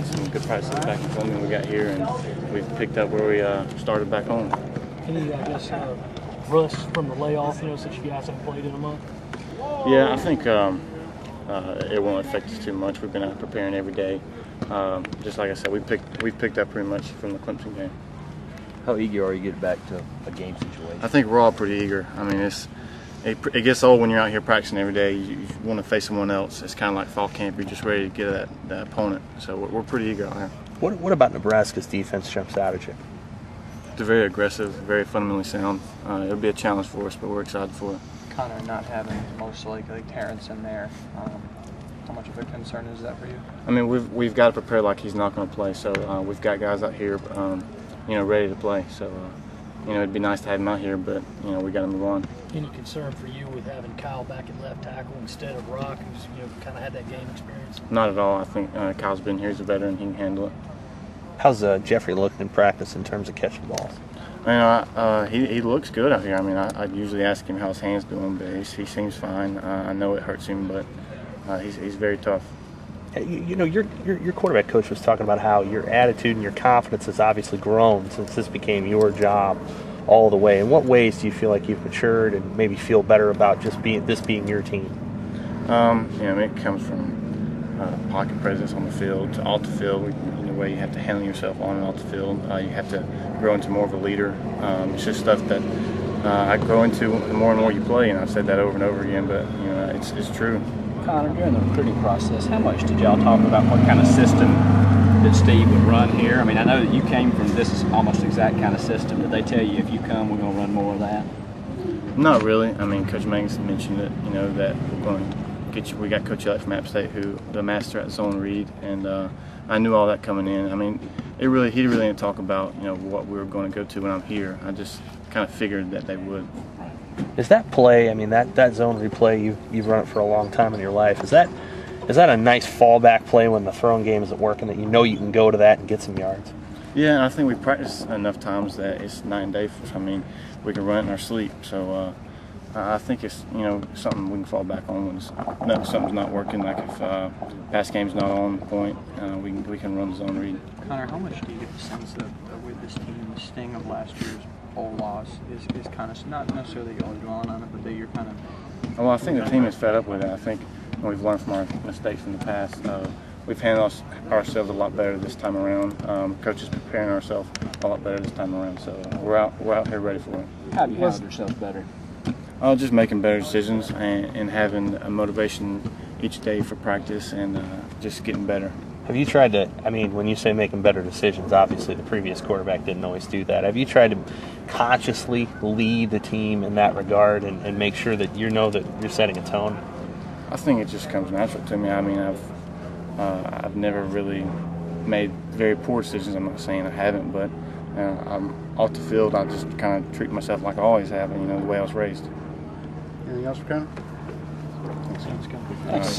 had some good practices back in Columbia when we got here, and we've picked up where we started back home. Any, I guess, rust from the layoff, since you guys haven't played in a month? Yeah, I think it won't affect us too much. We've been out preparing every day. Just like I said, we've picked up pretty much from the Clemson game. How eager are you to get back to a game situation? I think we're all pretty eager. I mean, it gets old when you're out here practicing every day. You want to face someone else. It's kind of like fall camp. You're just ready to get at that opponent. So we're pretty eager out here. What about Nebraska's defense jumps out at you? They're very aggressive, very fundamentally sound. It'll be a challenge for us, but we're excited for it. Connor not having most like Terrence in there, how much of a concern is that for you? I mean, we've got to prepare like he's not going to play. So we've got guys out here, ready to play. So it'd be nice to have him out here, but we got to move on. Any concern for you with having Kyle back at left tackle instead of Rock, who's kind of had that game experience? Not at all. I think Kyle's been here. He's a veteran. He can handle it. How's Jeffrey looking in practice in terms of catching balls? He looks good out here. I mean, I usually ask him how his hand's doing, but he seems fine. I know it hurts him, but he's very tough. Your quarterback coach was talking about how your attitude and your confidence has obviously grown since this became your job all the way. In what ways do you feel like you've matured and maybe feel better about just being your team? It comes from pocket presence on the field to off the field. The way you have to handle yourself on and off the field. You have to grow into more of a leader. It's just stuff that I grow into the more and more you play, and I've said that over and over again, but it's true. Connor, during the recruiting process, how much did y'all talk about what kind of system that Steve would run here? I mean, I know that you came from this almost exact kind of system. Did they tell you if you come, we're going to run more of that? Not really. I mean, Coach Mangus mentioned it, that we're going to get you. We got Coach Elliott from App State, who the master at zone read, and I knew all that coming in. I mean, he really didn't talk about what we were going to go to when I'm here. I just kind of figured that they would. Is that play? I mean, that zone replay, you've run it for a long time in your life. Is that a nice fallback play when the throwing game isn't working, that you can go to that and get some yards? Yeah, I think we practiced enough times that it's night and day for us. I mean, we can run it in our sleep. So I think it's something we can fall back on when something's not working. Like if pass game's not on point, we can run the zone read. Connor, how much do you get the sense that with this team, the sting of last year's bowl loss is kind of not necessarily y'all dwelling on it, but that you're kind of. Well, I think the team is fed up with it. I think we've learned from our mistakes in the past. We've handled ourselves a lot better this time around. Coach is preparing ourselves a lot better this time around. So we're out here ready for it. How have you handled yourselves better? Just making better decisions and having a motivation each day for practice and just getting better. Have you tried to, when you say making better decisions, obviously the previous quarterback didn't always do that. Have you tried to consciously lead the team in that regard and make sure that that you're setting a tone? I think it just comes natural to me. I mean, I've never really made very poor decisions. I'm not saying I haven't, but I'm off the field. I just kind of treat myself like I always have, the way I was raised. Anything else for Connor? Thanks.